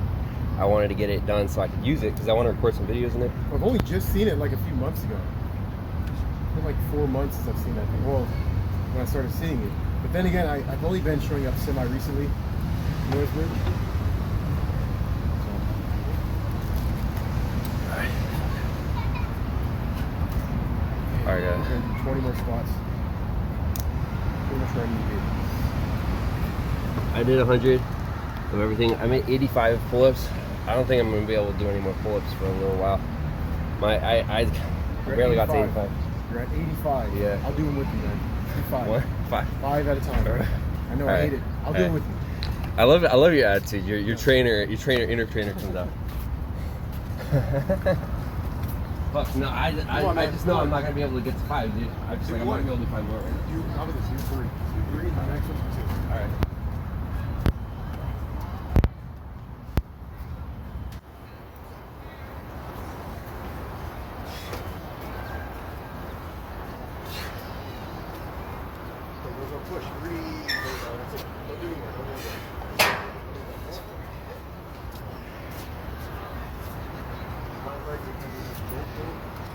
I wanted to get it done so I could use it because I want to record some videos in it. I've only just seen it like a few months ago. It's been like 4 months since I've seen that thing. Well, when I started seeing it. But then again, I've only been showing up semi-recently. Noisebridge. All right, I'm gonna do 20 more squats. Pretty much where I need to be. I did 100 of everything. I made 85 pull-ups. I don't think I'm gonna be able to do any more pull-ups for a little while. I barely got to 85. You're at 85. Yeah. I'll do them with you, man. Do 5. What? 5. 5 at a time. All right. I know All I right. hate it. I'll do All it right. with you. I love it. I love your attitude. Your inner trainer comes out. Fuck no! I just know I'm not gonna be able to get to 5, dude. I'm just like I'm not gonna be able to do 5 more right now. How about this? Do 3. Do 3. My next one's 2. All right. Go push. Breathe. That's it. Don't do anymore. Don't do anymore.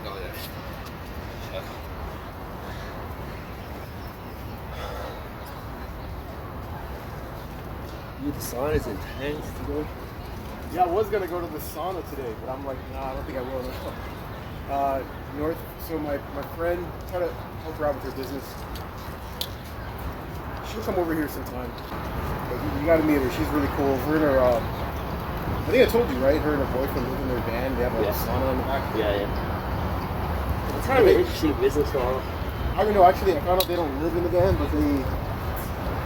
Oh yeah. Dude, the sauna is intense, dude. Yeah, I was gonna go to the sauna today, but I'm like, nah, I don't think I will. North. So my friend, try to help her out with her business. She'll come over here sometime. But you gotta meet her. She's really cool. Her and her, I think I told you, right? Her and her boyfriend live in their van. They have a sauna in the back. Yeah. It's kind of an interesting business model. I don't know. Actually, I found out they don't live in the van, but they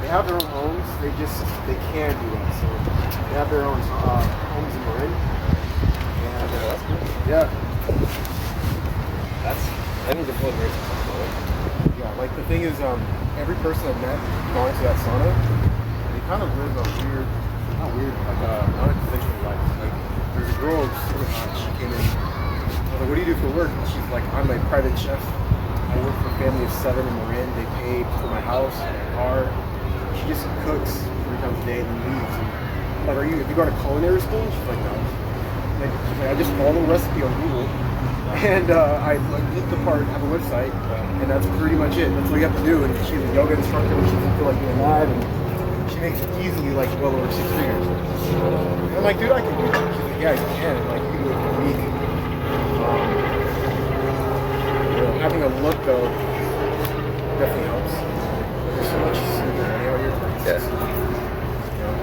have their own homes. They can do that. So they have their own homes in Marin. And yeah. That means they're both very successful. Yeah, like the thing is, every person I've met going to that sauna, they kind of live a weird, not weird, like non-conventional life. Like there's a girl who's sort of hot. She came in. I was like, "What do you do for work?" And she's like, "I'm a private chef. I work for a family of 7 in Marin. They pay for my house, my car." She just cooks 3 times a day and then leaves. And I'm like, have you gone to culinary school? She's like, no. Like, she's like, I just follow the recipe on Google. And I like looked the part, have a website, and that's pretty much it. That's all you have to do. And she's a yoga instructor, and she doesn't feel like doing that. And she makes easily like well over 6 figures. And I'm like, dude, I can do that. She's like, yeah, you can. Like, you can do it for a week. Having a look though definitely helps. There's so much money out here for instance. You know?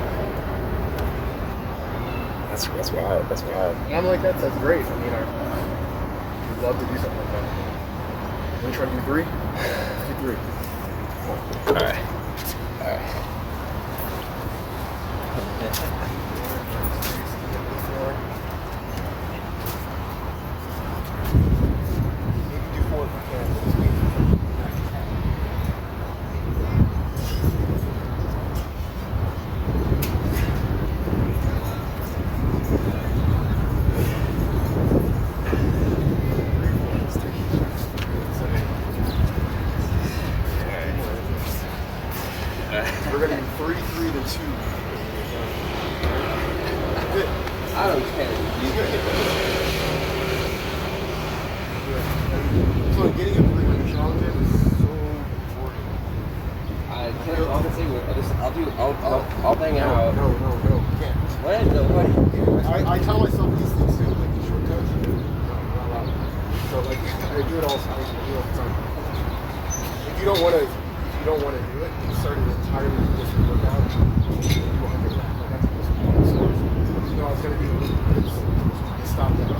That's wild. That's wild. And I'm like, that's great. I mean, I would love to do something like that. Want to try to do 3? Let's do 3. All right. Maybe do 4 if I can this week. We're gonna do 3, 3 to 2. Good. I don't care. So getting a 300 challenge in is so important. I can't. I'll bang out. No, you can't. What? No, what? I tell myself these things too, like the shortcuts. No, not allowed. So like I do it all the time. If you don't want to do it, you start an entirely different workout. You won't get that. Like that's the most important. So you know it's gonna be a little bit. You stop that.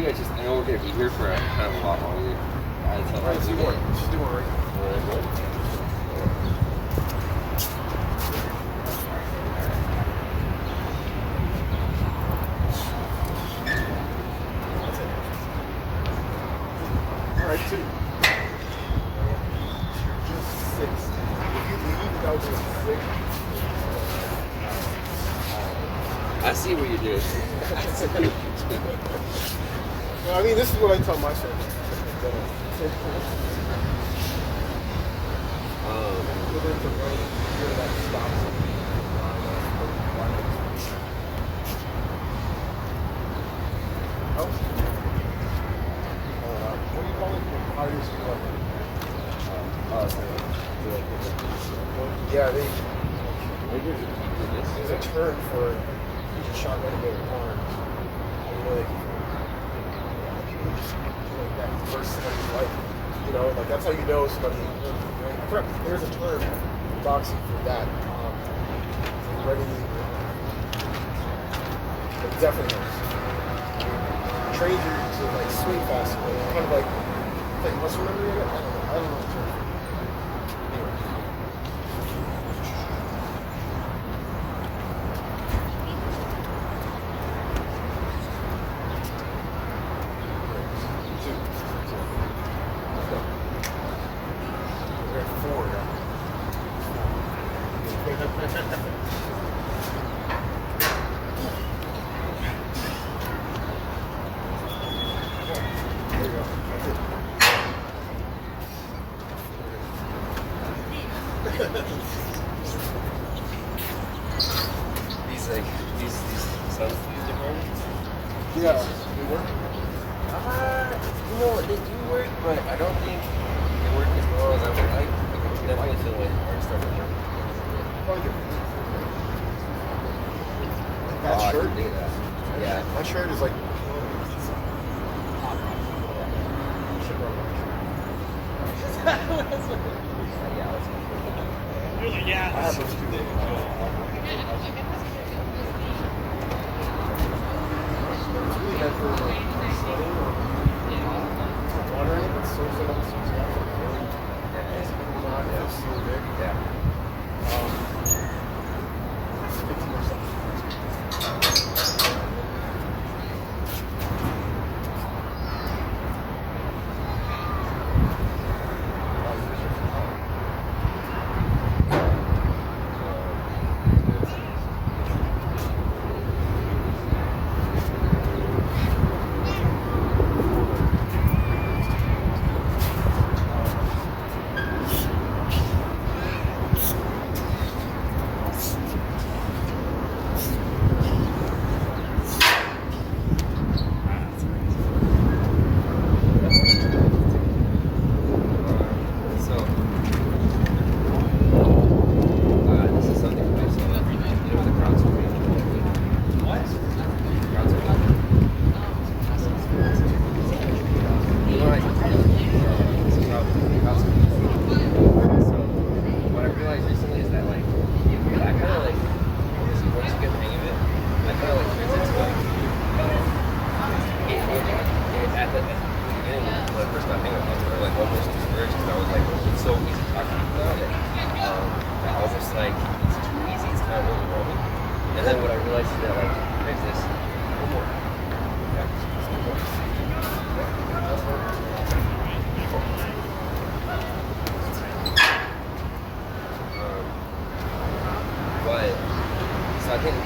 I know we're gonna be here for a kind of a lot longer. Alright, let's do one. Let's do one right now. Alright, 2. Just 6. If you leave without doing 6, I see what you're doing. well, I mean, this is what I tell myself. What do you call it? Hires yeah, there's a term for shot motivated porn. You know, people just like that first somebody's life. You know, like that's how you know somebody. There's a term in boxing for that. Ready, it definitely helps. Train you to like swing faster, kind of like muscle memory. I don't know the term. Anyway. these substitutes are work. Yeah. They work? You know what, they do work, but I don't think they work as well as I would like. I can definitely feel like hard start to work. That I shirt? can dig that. Yeah. My shirt is like.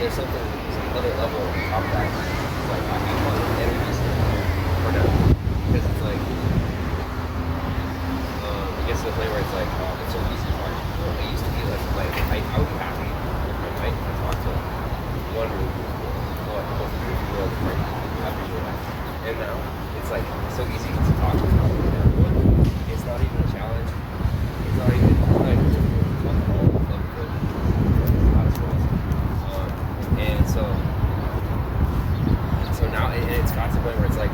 There's another level on top of that. It's like I have fun with energy for now. Because it's like, it gets to the point where it's like, it's so easy to talk to people. It used to be like I would be happy if my night I talked to one group of people, both people like happy with that. And now, it's like so easy to talk to everyone. It's not even a challenge. It's not even and so now it's got to the point where it's like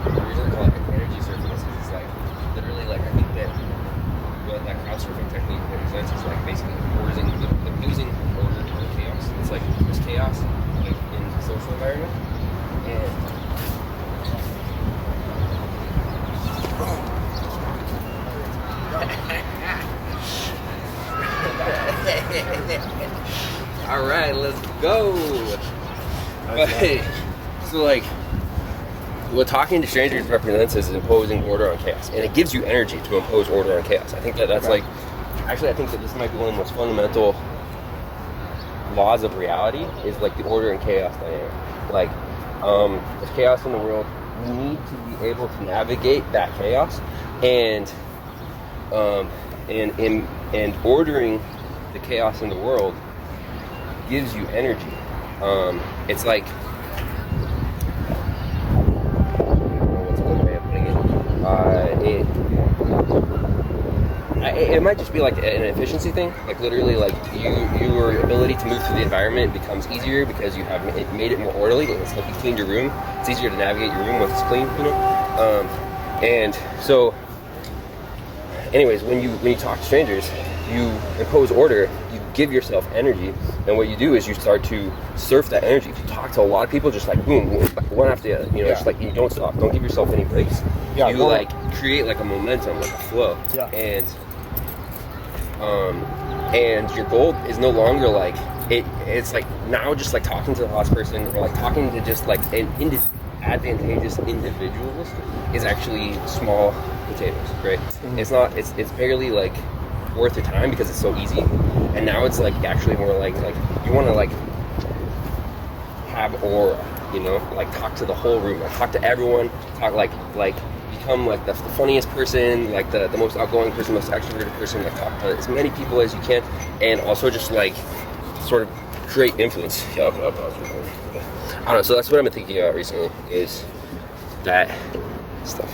the reason I call it energy surfing is because it's like literally like I think that what that crowd surfing technique represents is like basically imposing order or chaos. It's like there's chaos like in the social environment and all right, let's go. But, so like, what talking to strangers represents is imposing order on chaos, and it gives you energy to impose order on chaos. I think that's like, actually, I think that this might be one of the most fundamental laws of reality is like the order and chaos dynamic. Like, there's chaos in the world. You need to be able to navigate that chaos, and ordering the chaos in the world gives you energy. It's like, what's a good way of putting it? It might just be like an efficiency thing. Like literally, like your ability to move through the environment becomes easier because you have made it more orderly. It's like you cleaned your room. It's easier to navigate your room once it's clean, you know. And so, anyways, when you talk to strangers, you impose order. You give yourself energy, and what you do is you start to surf that energy. If you talk to a lot of people, just like boom, one after the other, you know, just like you don't stop, don't give yourself any breaks. Yeah, you like create like a momentum, like a flow. Yeah. And your goal is no longer like it's like now just like talking to the last person or like talking to just like advantageous individuals is actually small potatoes, right? It's not, it's barely like worth your time because it's so easy. And now it's like actually more like you want to like have aura, you know, like talk to the whole room, like talk to everyone, talk like become like the funniest person, like the most outgoing person, most extroverted person, like talk to as many people as you can, and also just like sort of create influence. Yeah, I don't know. So that's what I've been thinking about recently, is that stuff.